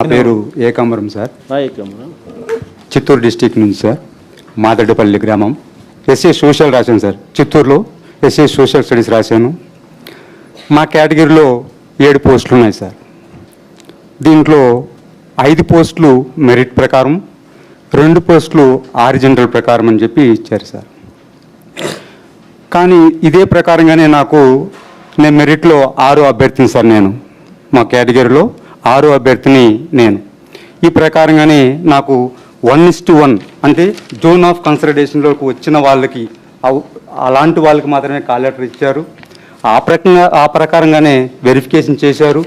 నా పేరు Ekambaram sir. Ekambaram Chittoor district నుంచి సార్. మాదడ్డపల్లి గ్రామం. ఎస్ఏ సోషల్ రాశాను సార్. చిత్తూరులో ఎస్ఏ సోషల్ స్టడీస్ రాశాను. మా కేటగిరీలో 7 పోస్టులు ఉన్నాయి సార్. దీంట్లో 5 పోస్టులు మెరిట్ ప్రకారం, 2 పోస్టులు ఆరిజినల్ ప్రకారం అని చెప్పి ఇచ్చారు సార్. కానీ ఇదే ప్రకారంగానే నేను మెరిట్లో 6 అభ్యర్థిని సార్. నేను మా కేటగిరీలో 6 అభ్యర్థిని నేను. ఈ ప్రకారంగానే నాకు 1:1 అంటే జోన్ ఆఫ్ కన్సిడరేషన్లోకి వచ్చిన వాళ్ళకి అలాంటి వాళ్ళకి మాత్రమే కాల్ లెటర్ ఇచ్చారు. ఆ ప్రకారంగానే వెరిఫికేషన్ చేశారు.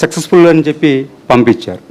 సక్సెస్ఫుల్ అని చెప్పి పంపించారు.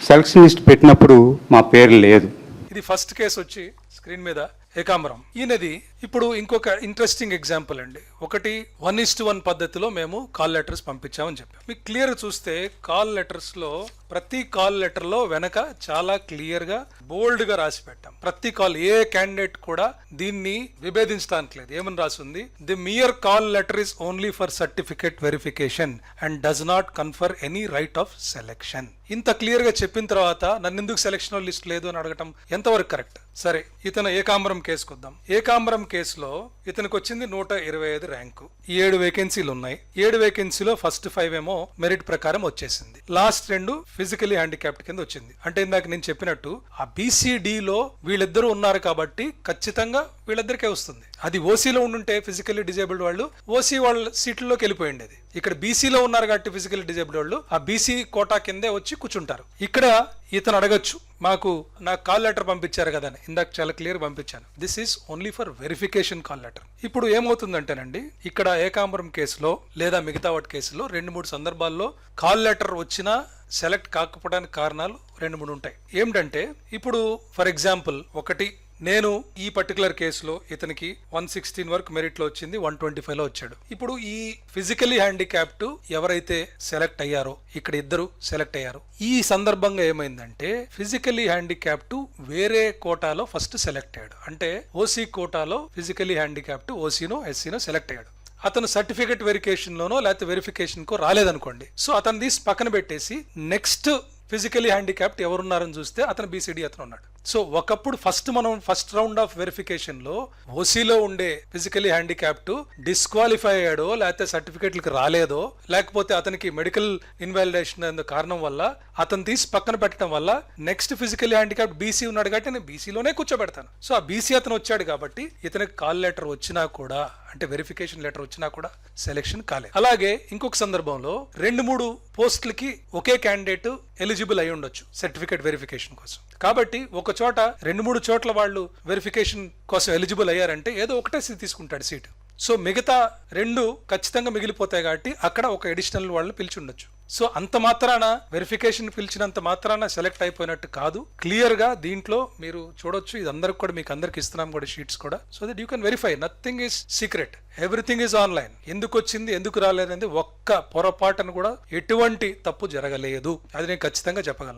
సెలక్షన్ లిస్ట్ పెట్టినప్పుడు మా పేరు లేదు. ఇది ఫస్ట్ కేసు వచ్చి స్క్రీన్ మీద ఏకాంబరం. ఈయనది ఇప్పుడు ఇంకొక ఇంట్రెస్టింగ్ ఎగ్జాంపుల్ అండి. ఒకటి 1:1 పద్ధతిలో మేము కాల్ లెటర్స్ పంపించామని చెప్పాం. మీకు క్లియర్ చూస్తే కాల్ లెటర్స్ లో ప్రతి కాల్ లెటర్ లో వెనక చాలా క్లియర్ గా బోల్డ్ గా రాసి పెట్టాం. ప్రతి కాల్ ఏ క్యాండిడేట్ కూడా దీన్ని విభేదించడానికి లేదు. ఏమని రాసింది? The mere call letter is only for certificate verification and does not confer any right of selection. ఇంత క్లియర్ గా చెప్పిన తర్వాత నన్ను ఎందుకు సెలక్షన్ లిస్ట్ లేదు అని అడగటం ఎంతవరకు కరెక్ట్? సరే, ఇతను ఏకాంబరం కేసుకొద్దాం. ఏకాంబరం కేసులో ఇతనికి వచ్చింది 125 ర్యాంకు. 7 వేకెన్సీలు ఉన్నాయి. 7 వేకెన్సీలో ఫస్ట్ 5 ఏమో మెరిట్ ప్రకారం వచ్చేసింది. లాస్ట్ 2 ఫిజికలీ హ్యాండిక్యాప్డ్ కింద వచ్చింది. అంటే ఇందాక నేను చెప్పినట్టు ఆ బీసీడీలో వీళ్ళిద్దరూ ఉన్నారు కాబట్టి ఖచ్చితంగా వీళ్ళిద్దరికే వస్తుంది. అది ఓసీలో ఉండుంటే ఫిజికల్లీ డిజేబుల్డ్ వాళ్ళు ఓసీ వాళ్ళ సీట్లలోకి వెళ్ళిపోయి ఉండేది. ఇక్కడ బీసీలో ఉన్నారు కాబట్టి ఫిజికల్లీ డిజేబుల్డ్ వాళ్ళు ఆ బీసీ కోటా కిందే వచ్చి కూర్చుంటారు. ఇక్కడ ఇతను అడగచ్చు, నాకు కాల్ లెటర్ పంపించారు కదా అని. ఇందాక చాలా క్లియర్ పంపించాను. This is only for verification call letter. ఇప్పుడు ఏమవుతుందంటేనండి, ఇక్కడ ఏకాంబరం కేసులో లేదా మిగతా వాటి కేసులో 2-3 సందర్భాల్లో కాల్ లెటర్ వచ్చినా సెలెక్ట్ కాకపోవడానికి కారణాలు 2-3 ఉంటాయి. ఏమిటంటే ఇప్పుడు ఫర్ ఎగ్జాంపుల్ ఒకటి, నేను ఈ పర్టికులర్ కేసులో ఇతనికి 116 వరకు మెరిట్ లో వచ్చింది, 125 లో వచ్చాడు. ఇప్పుడు ఈ ఫిజికలీ హ్యాండిక్యాప్డ్ ఎవరైతే సెలెక్ట్ అయ్యారో, ఇక్కడ ఇద్దరు సెలెక్ట్ అయ్యారు. ఈ సందర్భంగా ఏమైందంటే ఫిజికలీ హ్యాండిక్యాప్డ్ వేరే కోటాలో ఫస్ట్ సెలెక్ట్ అయ్యాడు. అంటే ఓసీ కోటాలో ఫిజికలీ హ్యాండిక్యాప్డ్ ఓసీనో ఎస్సీనో సెలెక్ట్ అయ్యాడు. అతను సర్టిఫికేట్ వెరిఫికేషన్ లోనో లేకపోతే వెరిఫికేషన్ కో రాలేదనుకోండి. సో అతను తీసి పక్కన పెట్టేసి నెక్స్ట్ ఫిజికలీ హ్యాండిక్యాప్డ్ ఎవరున్నారని చూస్తే అతను బీసీడీ అతను ఉన్నాడు. సో ఒకప్పుడు ఫస్ట్ రౌండ్ ఆఫ్ వెరిఫికేషన్ లో ఓసీలో ఉండే ఫిజికలీ హ్యాండిక్యాప్డ్ డిస్క్వాలిఫై అయ్యాడో లేకపోతే సర్టిఫికేట్లకు రాలేదో లేకపోతే అతనికి మెడికల్ ఇన్వాలిడేషన్ అనే కారణం వల్ల అతను తీసి పక్కన పెట్టడం వల్ల నెక్స్ట్ ఫిజికలీ హ్యాండిక్యాప్డ్ బీసీ ఉన్నాడు కాబట్టి నేను బీసీలోనే కూర్చోబెడతాను. సో ఆ బీసీ అతను వచ్చాడు కాబట్టి ఇతనికి కాల్ లెటర్ వచ్చినా కూడా, అంటే వెరిఫికేషన్ లెటర్ వచ్చినా కూడా సెలెక్షన్ కాలేదు. అలాగే ఇంకొక సందర్భంలో 2-3 పోస్టులకి ఒకే క్యాండిడేట్ ఎలిజిబుల్ అయి ఉండొచ్చు సర్టిఫికేట్ వెరిఫికేషన్ కోసం. కాబట్టి ఒక చోట 2-3 చోట్ల వాళ్ళు వెరిఫికేషన్ కోసం ఎలిజిబుల్ అయ్యారంటే ఏదో ఒకటే తీసుకుంటాడు సీటు. సో మిగతా 2 ఖచ్చితంగా మిగిలిపోతాయి కాబట్టి అక్కడ ఒక అడిషనల్ వాళ్ళని పిలిచి ఉండొచ్చు. సో అంత మాత్రాన వెరిఫికేషన్ పిలిచినంత మాత్రాన సెలెక్ట్ అయిపోయినట్టు కాదు. క్లియర్ గా దీంట్లో మీరు చూడొచ్చు. ఇది అందరికి కూడా మీకు అందరికి ఇస్తున్నాం కూడా షీట్స్ కూడా. So that you can verify. Nothing is secret, everything is online. ఎందుకు వచ్చింది ఎందుకు రాలేదనేది ఒక్క పొరపాటును కూడా ఎటువంటి తప్పు జరగలేదు. అది నేను ఖచ్చితంగా చెప్పగలను.